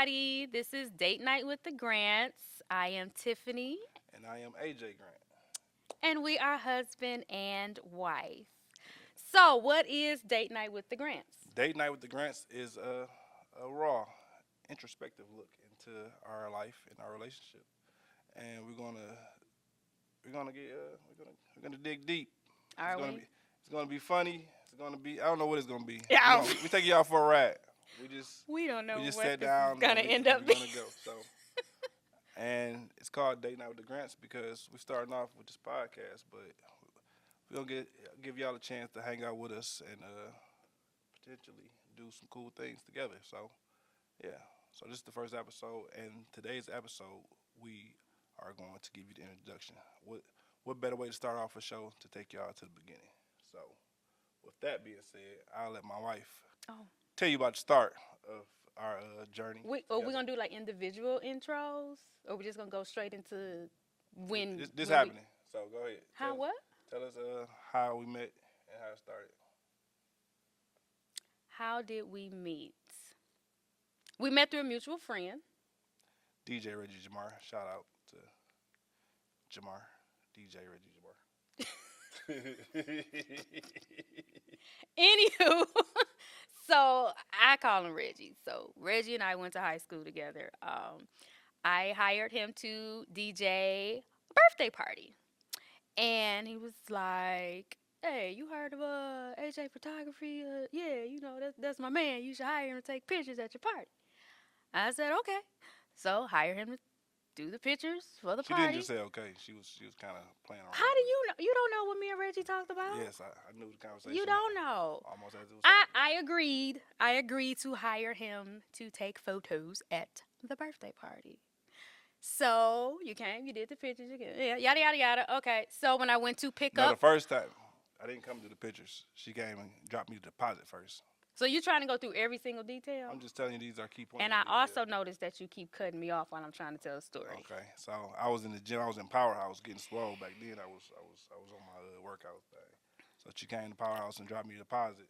everybody. This is Date Night with the Grants. I am Tiffany, And I am AJ Grant. and we are husband and wife. So, what is Date Night with the Grants? Date night with the Grants is a raw, introspective look into our life and our relationship, and we're gonna dig deep. It's Are gonna be we? it's gonna be funny. It's gonna be I don't know what it's gonna be. Yeah, We taking y'all for a ride. We just we don't we know just what sat this is down gonna and end we're up being. gonna go. So and it's called Date Night with the Grants because we're starting off with this podcast, but we're gonna give y'all a chance to hang out with us and potentially do some cool things together. So yeah. So this is the first episode, and today's episode we are going to give you the introduction. What better way to start off a show to take y'all to the beginning? So with that being said, I'll let my wife Oh, tell you about the start of our journey we're together. gonna do like individual intros, or we're just gonna go straight into This when we happening. So go ahead. how what? Tell us how we met and how it started. How did we meet? We met through a mutual friend. DJ Reggie Jamar. Shout out to Jamar. DJ Reggie Jamar. Anywho, so I call him Reggie. So Reggie and I went to high school together. I hired him to DJ a birthday party, and he was like, "Hey, you heard of AJ Photography? Yeah, that's my man. You should hire him to take pictures at your party." I said, "Okay." So hire him to do the pictures for the She didn't just party. say okay. She was kind of playing How around do with it. you know? You don't know what me and Reggie talked about? Yes, I knew the You conversation don't know. almost as it was I happening. I agreed. I agreed to hire him to take photos at the birthday party. So you came, you did the pictures, yeah, yada yada yada. Okay. So when I went to pick No, the up, first time I didn't come to the pictures. She came and dropped me the deposit first. so you're trying to go through every single detail, I'm just telling you these are key points and of I detail. also noticed that you keep cutting me off while I'm trying to tell a story. Okay, so I was in the gym. I was in Powerhouse getting swole back then. I was on my workout thing. So she came to Powerhouse and dropped me a deposit.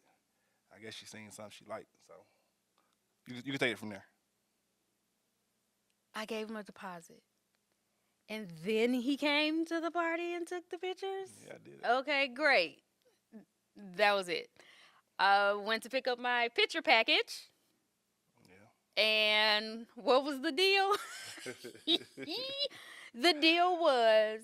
I guess she seen something she liked. So you can take it from there. I gave him a deposit, and then he came to the party and took the pictures. Yeah, I did it. Okay, great. That was it. I went to pick up my picture package. And what was the deal? Yeah. The deal was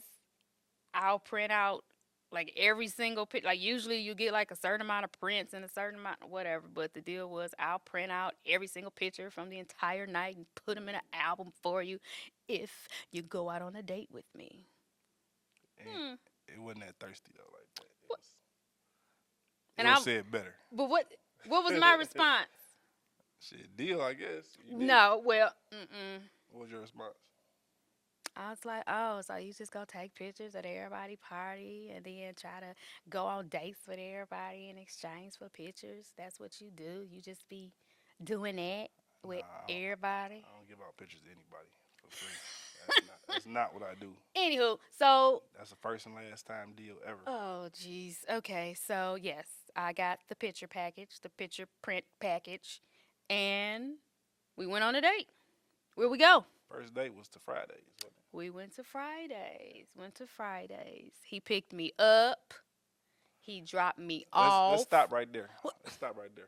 I'll print out like every single pic. Like usually you get like a certain amount of prints and a certain amount of whatever. But the deal was I'll print out every single picture from the entire night and put them in an album for you if you go out on a date with me. And Hmm. it wasn't that thirsty though, like that. What? It And was I. said better. But what was my response? Shit, deal, I guess. You did. No. Well. Mm-mm. What was your response? I was like, oh, so you just go take pictures at everybody party and then try to go on dates with everybody in exchange for pictures. That's what you do. You just be doing that with Nah, everybody. I don't give out pictures to anybody for free. That's not what I do. Anywho, so That's the first and last time deal ever. oh jeez. Okay, so yes, I got the picture package, the picture print package, and we went on a date. Where we go? First date was to Fridays, wasn't it? We went to Fridays. Went to Fridays. He picked me up. He dropped me Let's off. stop right there. What? Let's stop right there.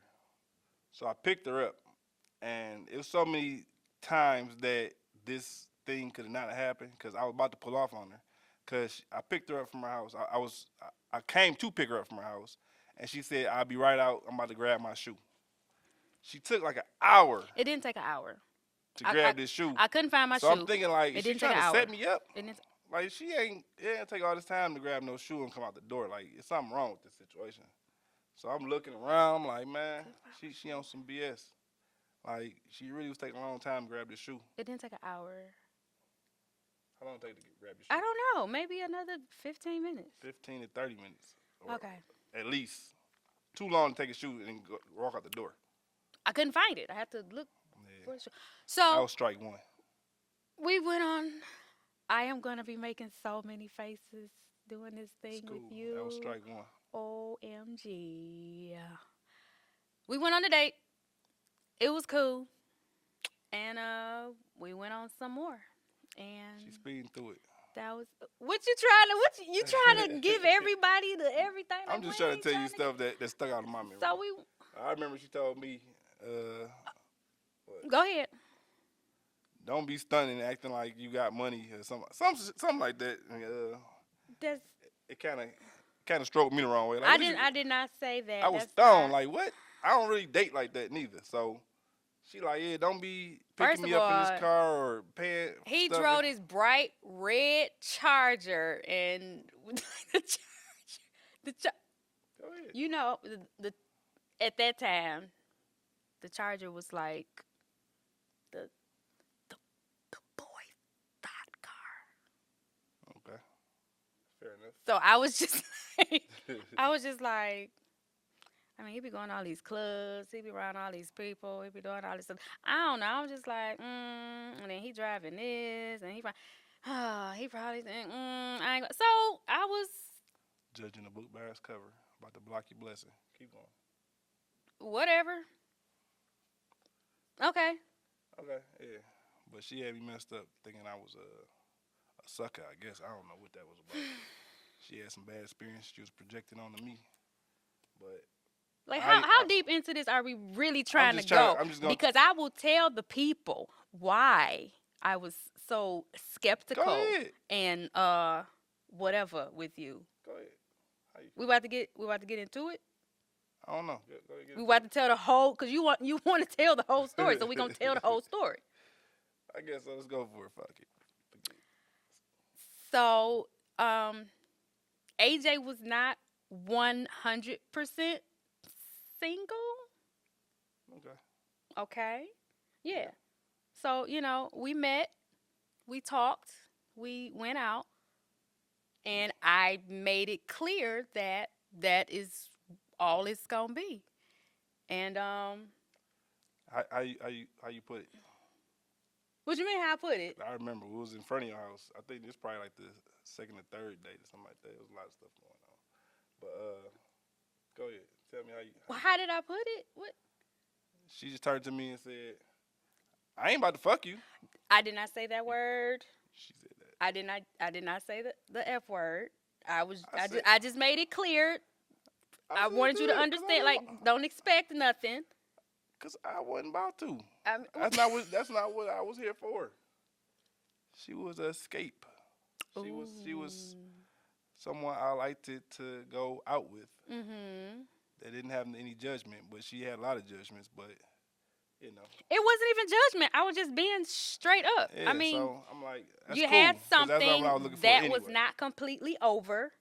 So I picked her up, and it was so many times that this thing could not have happened because I was about to pull off on her. Cause I picked her up from her house. I came to pick her up from her house, and she said, "I'll be right out. I'm about to grab my shoe." She took like an hour It didn't take an hour. to I, grab this shoe. I couldn't find my So shoe. I'm thinking like, It is she didn't take trying an to hour. set me up? It didn't, Like it didn't take all this time to grab no shoe and come out the door. Like it's something wrong with this situation. So I'm looking around. I'm like, man, she on some BS. Like she really was taking a long time to grab this shoe. it didn't take an hour. How long did it take to grab your I shoe? don't know. Maybe another 15 minutes. 15 to 30 minutes, or Okay. at least. Too long to take a shoe and walk out the door. I couldn't find it. I had to look for Yeah, the shoe. that So was strike one. we went on. I am going to be making so many faces doing this thing with School. you. That was strike one. OMG. We went on a date. It was cool. and we went on some more, and She's speeding through it. that was what you trying to you trying to give everybody the everything. Like, I'm just we trying ain't to tell you to stuff that stuck out of my memory. So we I remember she told me, go ahead. don't be stunning and acting like you got money or something like that. And, That's it kind of stroked me the wrong way. Like, I did not say that. I was That's stoned. not- Like, what? I don't really date like that neither. So she like, yeah, don't be First picking me of up in all, this car or paying. he stuff. drove this bright red Charger, and the Charger, Go ahead. you know, the at that time, the Charger was like the the boy thought car. Okay. Fair enough. So I was just like, I was just like, I mean, he be going to all these clubs, he be around all these people, he be doing all this stuff. I don't know. I was just like, and then he driving this, and he probably think, I ain't. So I was Judging a book by its cover, about to block your blessing. Keep going. whatever. Okay. Okay, yeah. But she had me messed up thinking I was a sucker, I guess. I don't know what that was about. She had some bad experience she was projecting onto me. But Like, I- how deep into this are we really trying to just go? trying- I'm just gonna- Because I will tell the people why I was so skeptical go ahead. and whatever with you. Go ahead. How you We about to get into it. I don't know. Go ahead, get We it. about to tell the whole, because you want to tell the whole story, so we gonna tell the whole story. I guess so. Let's go for it. Fuck it. So, AJ was not 100% single. Okay. Okay. Yeah. So, we met, we talked, we went out, and I made it clear that that is all it's going to be. And, How you put it? what you mean how I put it? I remember we was in front of your house. I think this probably like the second or third date or something like that. There was a lot of stuff going on. But go ahead. Tell me how you. Well, how did I put it? What? She just turned to me and said, "I ain't about to fuck you." I did not say that word. She said that. I did not say the F word. I I just made it clear. I said wanted you to that 'cause understand, I- like, don't expect nothing. Cause I wasn't about to. I mean, That's not what I was here for. She was an escape. She was someone I liked to go out with. Mm-hmm. They didn't have any judgment, but she had a lot of judgments. But It wasn't even judgment. I was just being straight up. yeah, I mean, so I'm like, that's you cool, had 'cause that's something what I was looking for that was anyway. not completely over,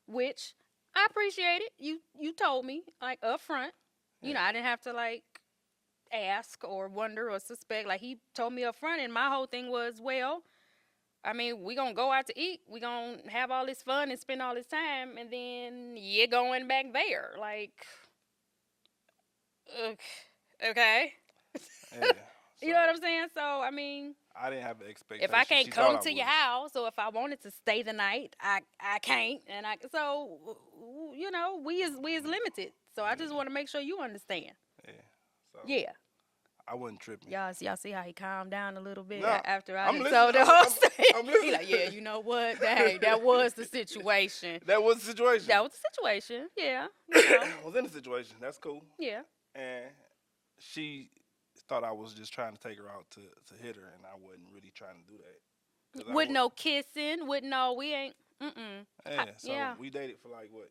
which I appreciate it. You told me, like, up front. You know, I didn't have to, like, ask or wonder or suspect. Like, he told me up front, and my whole thing was, well, I mean, we gonna go out to eat. We gonna have all this fun and spend all this time, and then you're going back there. Like, okay. Yeah, You know what I'm saying? So, I mean, I didn't have an expectation. if I can't She thought come I to your was. house, or if I wanted to stay the night, I can't. And so, we is limited. So I just want to make sure you understand. Yeah, so Yeah. I wasn't tripping. Y'all see how he calmed down a little bit No, after I I'm done listening. told the whole story? I'm He listening. like, yeah, you know what? Hey, that was the situation. That was the situation. That was the situation. Yeah. I was in the situation. That's cool. Yeah. And she thought I was just trying to take her out to hit her, and I wasn't really trying to do that. 'Cause I With wa- no kissing, with no, we ain't. Yeah, so yeah. we dated for like what?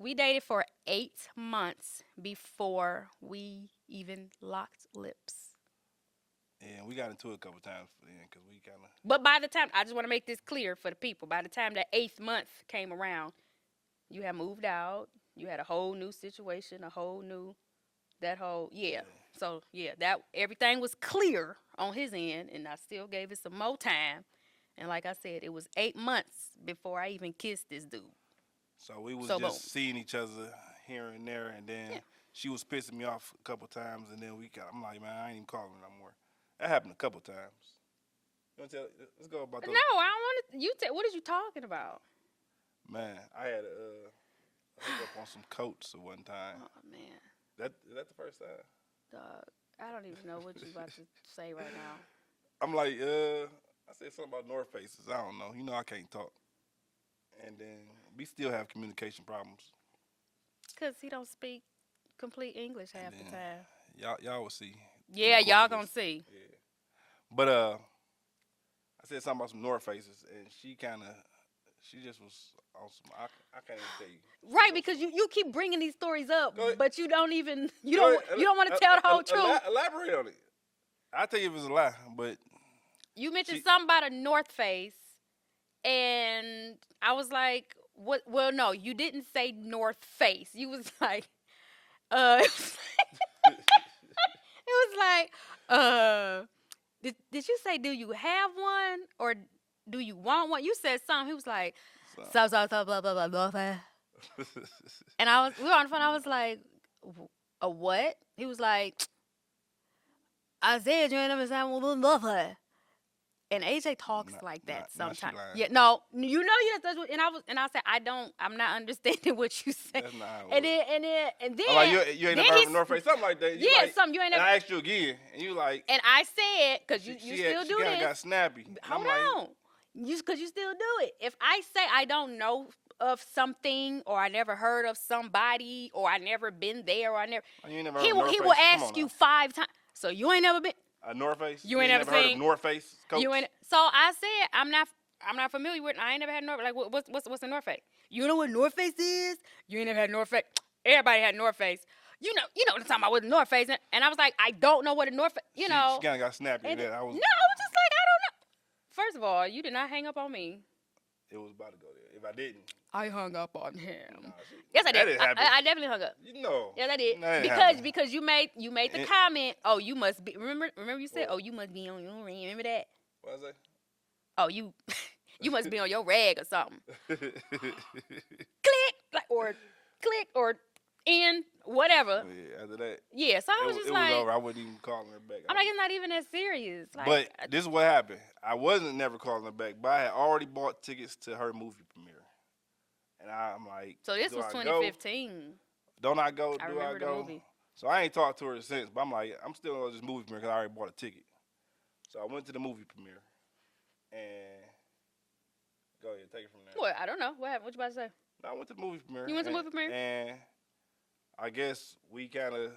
We dated for 8 months before we even locked lips. And we got into it a couple times then because we kind of. But by the time, I just want to make this clear for the people, by the time that 8th month came around, you had moved out, you had a whole new situation, yeah. So, yeah, that everything was clear on his end, and I still gave it some more time. And like I said, it was 8 months before I even kissed this dude. So we was So just boom. seeing each other here and there, and then Yeah. she was pissing me off a couple times, and then I'm like, man, I ain't even calling her no more. That happened a couple times. You want to tell? Let's go about those. No, I don't want to. What are you talking about? Man, I had a hook up on some coats at one time. Oh, man. Is that the first time? Dog. I don't even know what you about to say right now. I'm like, I said something about North Faces. I don't know. You know I can't talk. And then we still have communication problems. Cause he don't speak complete English And half the then time. y'all will see in the Yeah, course y'all of gonna this. see. Yeah. But I said something about some North Faces, and she just was on some. I can't even tell you. She Right, was on because some. you keep bringing these stories up, Go ahead. but you don't even Go ahead. you don't want to tell the whole truth. Elaborate on it. I'll tell you if it's a lie, but You mentioned she. something about a North Face, and I was like, "What?" Well, no, you didn't say North Face. You was like, it was like, did you say, do you have one or do you want one? You said something. He was like, so blah blah blah blah blah. And we were on the phone. I was like, a what? He was like, I said you ain't never said blah blah blah. And AJ talks like that Not she sometimes. lying. Yeah, no, you know, yes, that's what. And I said, I'm not understanding what you say. That's not how it And works. then I'm like, you ain't then never heard he's of North Face, something like that. You yeah, like, something you ain't and never. I asked you again, and you like, And I said, because you still she do kinda this. got snappy. And Hold I'm like, on, because you still do it. If I say I don't know of something, or I never heard of somebody, or I never been there, or I never, oh, you ain't never he heard of will North he Face? will Come ask on you now. 5 times. So you ain't never been. A North Face? You ain't never heard of seen North Face coats? You ain't. So I said I'm not familiar with. I ain't never had North. Like what's a North Face? You know what North Face is? You ain't never had North Face. Everybody had North Face. You know what I'm talking about with North Face. And I was like, I don't know what a North Face. She kind of got snappy. And Then no, I I was, was just like, I don't know. First of all, you did not hang up on me. it was about to go there. If I didn't, I hung up on him. nah, Yes, I that did. didn't happen. I definitely hung up. You know. Yes, I did. That didn't happen. Because you made the And- comment. Oh, you must be. Remember you said, What? oh, you must be on your ring. Remember that? What was Oh, you you must be on your rag or something. that? Click or in whatever. Yeah, after that, Yeah, so I was just it like, was over. I wasn't even calling her back. I'm like, it's not even that serious. Like, But this is what happened. I wasn't never calling her back, but I had already bought tickets to her movie premiere. And I'm like, so this do was I go? 2015. Don't I go? I Do remember I the go? movie. So I ain't talked to her since, but I'm like, I'm still on this movie premiere because I already bought a ticket. So I went to the movie premiere. And go ahead, take it from there. What? I don't know. What happened? What you about to say? No, I went to the movie premiere. You went to the movie premiere? And I guess we kind of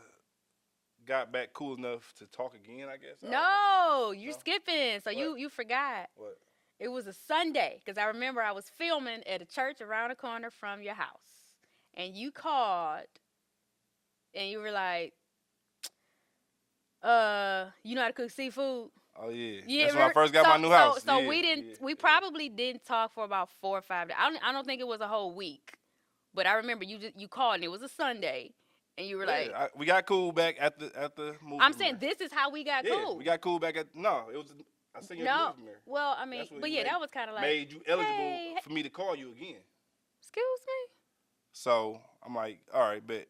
got back cool enough to talk again, I guess. No, you're No? skipping. So What? you forgot. What? It was a Sunday because I remember I was filming at a church around the corner from your house, and you called, and you were like, you know how to cook seafood? Oh, yeah. Yeah, That's when I first got my new house. So Yeah, we didn't. yeah, We yeah. probably didn't talk for about 4 or 5 days. I don't think it was a whole week, but I remember you called and it was a Sunday, and you were like, we got cool back at the movie "I'm premiere. saying this is how we got Yeah, cool." we got cool back at no. It was I seen you at the No, movie premiere. well, I mean, That's what but he yeah, made- that was kind of like, Made you eligible hey, for me to call you again. excuse me. So I'm like, all right, but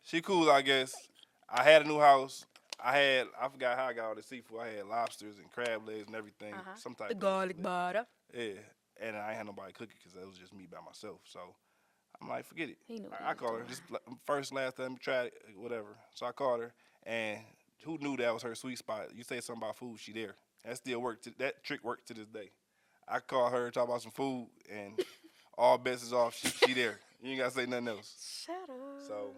she cool, I guess. I had a new house. I forgot how I got all the seafood. I had lobsters and crab legs and everything. Some type The of garlic butter. Yeah, and I ain't had nobody cooking because it was just me by myself. So I'm like, forget it. He knew what he I was called her doing. just first, last time, tried it, whatever. So I called her, and who knew that was her sweet spot? You say something about food, she there. That still worked. That trick worked to this day. I call her, talk about some food, and all bets is off. She there. You ain't gotta say nothing else. Shut up. So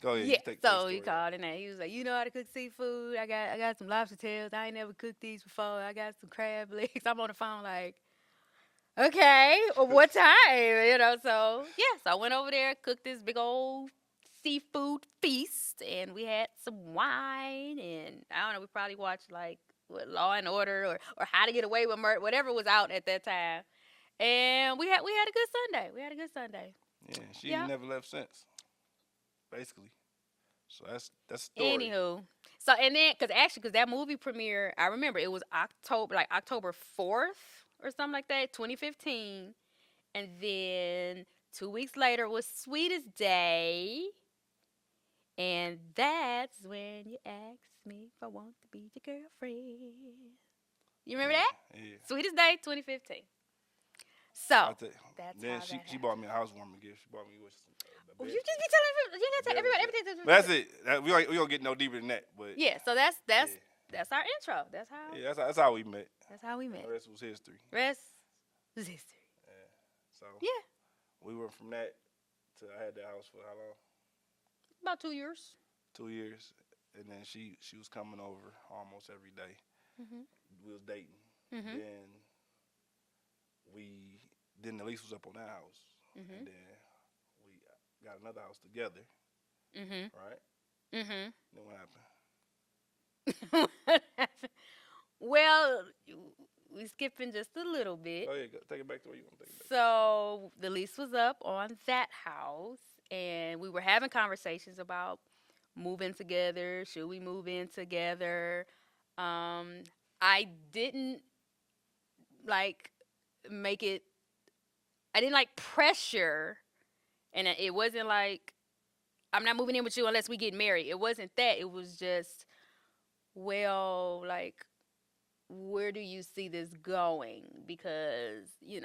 go ahead. Yeah, Take so the he story. called and he was like, you know how to cook seafood? I got some lobster tails. I ain't never cooked these before. I got some crab legs. I'm on the phone like, okay, well, what time? So yeah, so I went over there, cooked this big old seafood feast, and we had some wine, and I don't know, we probably watched like Law and Order or How to Get Away with Murder, whatever was out at that time. And we had a good Sunday. We had a good Sunday. Yeah, she Yeah. ain't never left since. Basically. So that's the story. Anywho, so and then because that movie premiere, I remember it was October 4th or something like that, 2015, and then 2 weeks later was Sweetest Day, and that's when you asked me if I want to be your girlfriend. You remember that? Yeah. Sweetest Day, 2015. So I think. that's Then how she that she happened. bought me a housewarming gift. She bought me with a Well, bed you just set. be telling everybody, you gotta tell Bed everybody set. everything. But that's it. We don't get no deeper than that. But Yeah, so yeah, that's our intro. That's how yeah, that's how we met. that's how we The met. rest was history. Rest is history. Yeah. So Yeah, we went from that to I had that house for how long? about 2 years. 2 years. And then she was coming over almost every day. Mhm. We was dating. Mhm. Then we then the lease was up on that house. Mhm. And then we got another house together, Mhm. right? Mhm. Then what happened? What happened? Well, we skipping just a little bit. Oh yeah, take it back to where you want to take it back. So the lease was up on that house, and we were having conversations about moving together. Should we move in together? Um, I didn't like make it. I didn't like pressure, and it wasn't like I'm not moving in with you unless we get married. It wasn't that. It was just, well, like, where do you see this going? Because you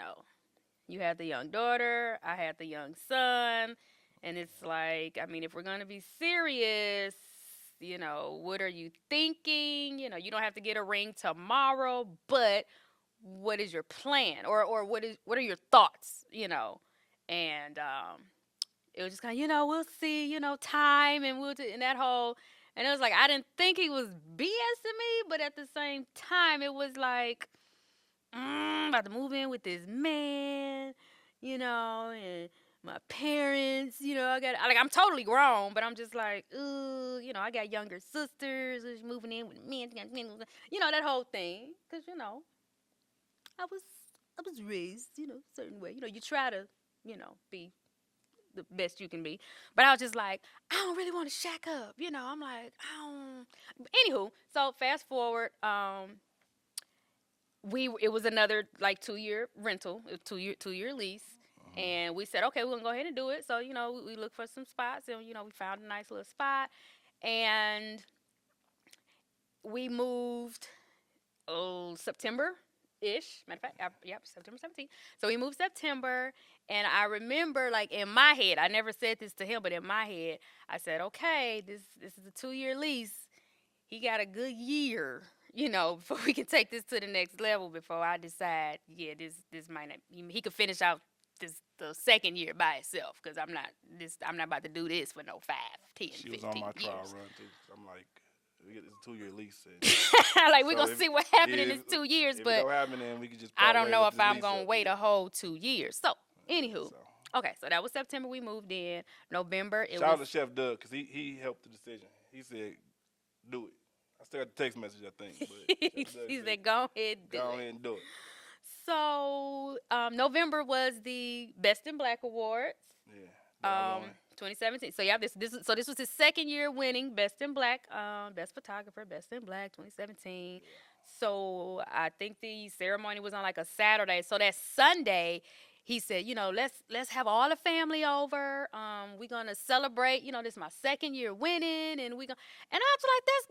had the young daughter, I had the young son, and it's like, I mean, if we're gonna be serious, what are you thinking? You don't have to get a ring tomorrow, but what is your plan, or what are your thoughts? And it was just kind of, we'll see, time, and we'll do, and that whole, and it was like I didn't think he was BSing me, but at the same time, it was like, about to move in with this man, and my parents, I got like I'm totally grown, but I'm just like, ooh, I got younger sisters who's moving in with me, that whole thing, because I was I was raised, a certain way, you try to, be the best you can be. But I was just like, I don't really want to shack up. I'm like, I don't. Anywho, so fast forward, it was another like 2 year rental, a 2 year lease. And we said, okay, we're gonna go ahead and do it. So, we looked for some spots, and we found a nice little spot. And we moved September ish. Matter of fact, yep, September 17th. So we moved September, and I remember, like, in my head, I never said this to him, but in my head, I said, okay, this is a 2 year lease. He got a good year, before we can take this to the next level. Before I decide, yeah, this might not. He could finish out the second year by itself, because I'm not about to do this for no 5, 10, She 15 was on my trial years. run too. So I'm like, we get this 2 year lease. And Like, we're so gonna if, see what happened in yeah, this 2 years, if it but don't happen, then we could just I part don't ways know with if this I'm lease gonna up. wait Yeah. a whole 2 years. So, Yeah, anywho, so. okay, so that was September. We moved in. November, it Shout out to was. Chef Doug because he helped the decision. He said, do it. I still got the text message, I think, but Chef Doug He said, said, "Go ahead, do go it." ahead and do it. So, November was the Best in Black Awards. Yeah. That I won. 2017. So yeah, this was his second year winning Best in Black, Best Photographer, Best in Black, 2017. Yeah. So I think the ceremony was on like a Saturday. So that Sunday, he said, let's have all the family over. We're gonna celebrate. This is my second year winning, and and I was like, that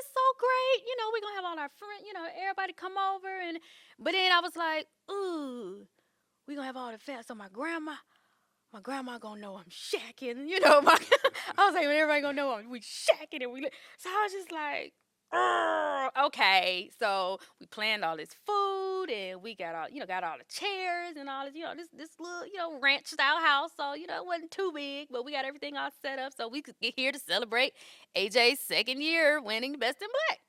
is so great. We're gonna have all our friends. Everybody come over, but then I was like, ooh, we're gonna have all the family. So my grandma gonna know I'm shacking, I was like, everybody gonna know we shacking, and so I was just like, okay. So we planned all this food, and we got all the chairs and all this, this little, ranch style house. So, it wasn't too big, but we got everything all set up so we could get here to celebrate AJ's second year winning the Best in Black.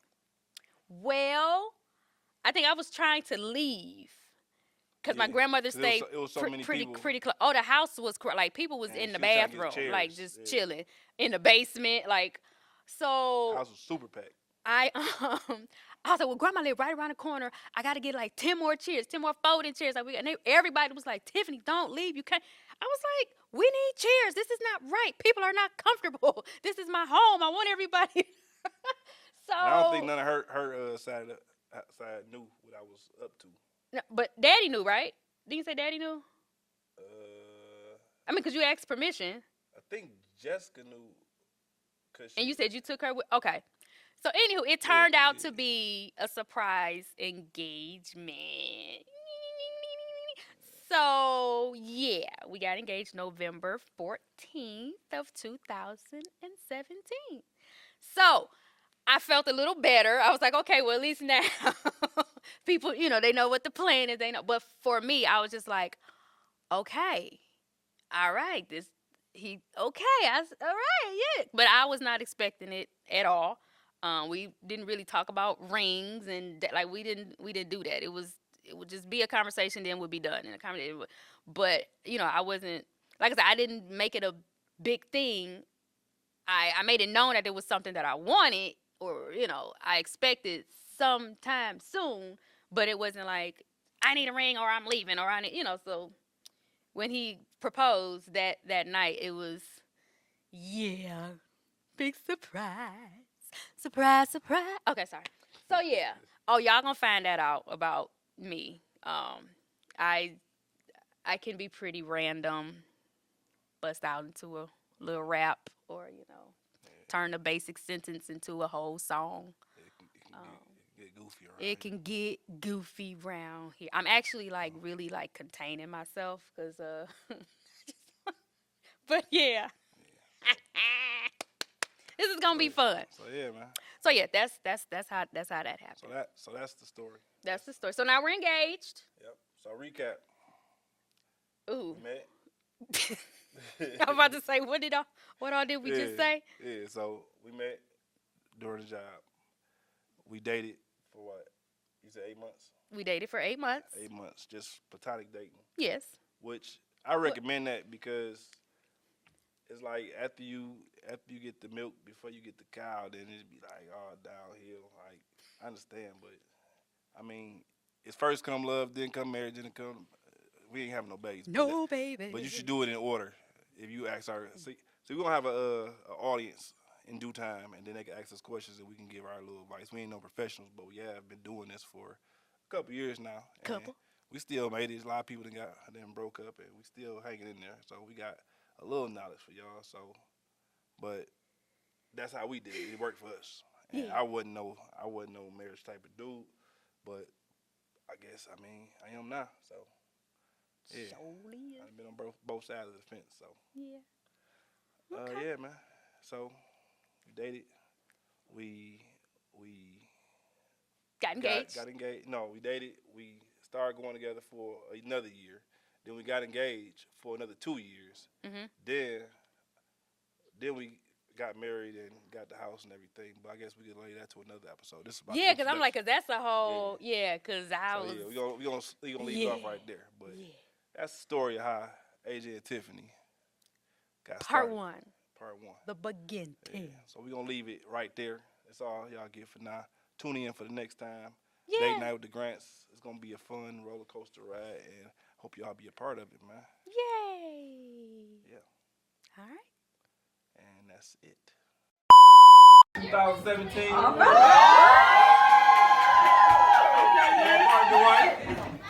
Well, I think I was trying to leave. Because my grandmother stayed it was so many pretty people. close. Oh, the house was like people was And in the she was trying to get bathroom, like chairs. just Yeah. chilling in the basement, like. So House was super packed. I I was like, well, grandma live right around the corner. I got to get like 10 more chairs, 10 more folding chairs. Like everybody was like, Tiffany, don't leave. You can't. I was like, we need chairs. This is not right. People are not comfortable. This is my home. I want everybody. So And I don't think none of her side knew what I was up to. no, but Daddy knew, right? Didn't you say Daddy knew? I mean, because you asked permission. I think Jessica knew. And you said you took her with. Okay. So, anywho, it turned out to be a surprise engagement. So yeah, we got engaged November 14th of 2017. So I felt a little better. I was like, okay, well, at least now people, they know what the plan is. They know. But for me, I was just like, okay, all right, all right, yeah. But I was not expecting it at all. We didn't really talk about rings and like we didn't do that. It would just be a conversation, then we'd be done in a conversation. But I wasn't, like I said, I didn't make it a big thing. I made it known that it was something that I wanted, or I expected sometime soon. But it wasn't like I need a ring or I'm leaving or I need, So when he proposed that night, it was, yeah, big surprise, surprise, surprise. Okay, sorry. So yeah. Oh, y'all gonna find that out about me. I I can be pretty random, bust out into a little rap, or turn a basic sentence into a whole song. Get goofy around. It can get goofy around here. I'm actually like really like containing myself because but yeah. This is gonna be fun. So yeah, man. So yeah, that's how that happened. So that's the story. That's the story. So now we're engaged. Yep. So recap. Ooh. We met. I was about to say, what all did we just say? Yeah. So we met during the job. We dated for what? You said 8 months. We dated for 8 months. 8 months, just platonic dating. Yes. Which I recommend that because it's like after you get the milk before you get the cow, then it'd be like all downhill. Like I understand, but I mean, it's first come love, then come marriage, then come. We ain't having no babies. No baby. But you should do it in order. If you ask our, so we're gonna have a audience in due time, and then they can ask us questions, and we can give our little advice. We ain't no professionals, but we have been doing this for a couple years now. Couple. We still made it. A lot of people that broke up, and we still hanging in there. So we got a little knowledge for y'all. So, but that's how we did it. It worked for us. And Yeah. I wasn't no marriage type of dude, but I guess I am now. So yeah, Surely is. I've been on both sides of the fence. So Yeah. Okay. yeah, man. So we dated. We Got engaged. Got engaged. No, we dated. We started going together for another year. Then we got engaged for another 2 years. Mhm. Then we got married and got the house and everything. But I guess we could lay that to another episode. This is about Yeah, because I'm like, cause that's a whole Cause I so was. yeah, we gonna leave it off right there. But that's the story of how AJ and Tiffany got Part started. 1. Part 1. The beginning. Yeah. So we're gonna leave it right there. That's all y'all get for now. Tune in for the next time. Yeah. Date night with the Grants. It's gonna be a fun roller coaster ride, and hope y'all be a part of it, man. Yay. Yeah. All right. And that's it. 2017. All right.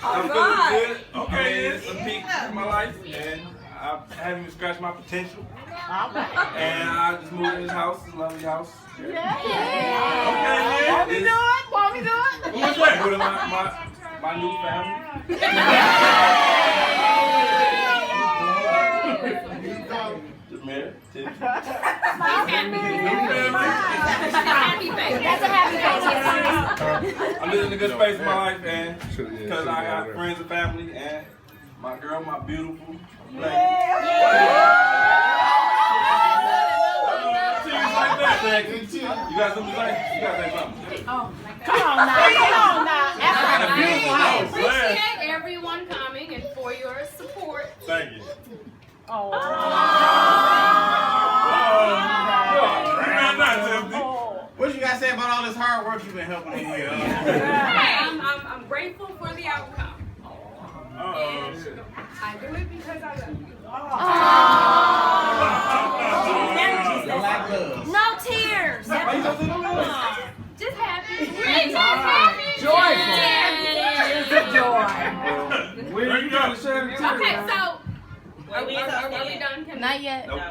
I'm feeling good. Okay, it's a peak in my life, and I haven't even scratched my potential. All right. And I just moved in this house, this lovely house. Yeah. Okay, Won't we do it? Won't we do it? What's that? With my new family. Just married. Happy face. That's a happy face. I'm living in a good space in my life, and because I got friends and family, and my girl, my beautiful lady. You got something to say? You got to say something. Come on now. Got a beautiful house. Appreciate everyone coming and for your support. Thank you. What you guys say about all this hard work you've been helping me with? I'm grateful for the outcome. And I do it because I love you. Black love. No tears. Just happy. Just happy. Joy. Where you got to share the Okay, so are we done? Can Not yet. Nope.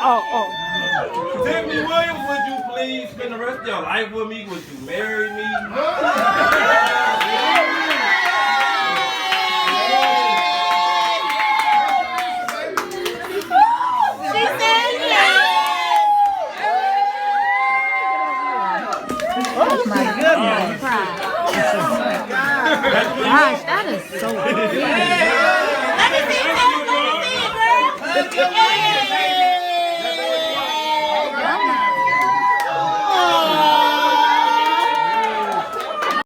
Tiffany Williams, would you please spend the rest of your life with me? Would you marry me? She said yes. Oh my goodness. Gosh, that is so good. Let me see it, girl. Let me see it, girl.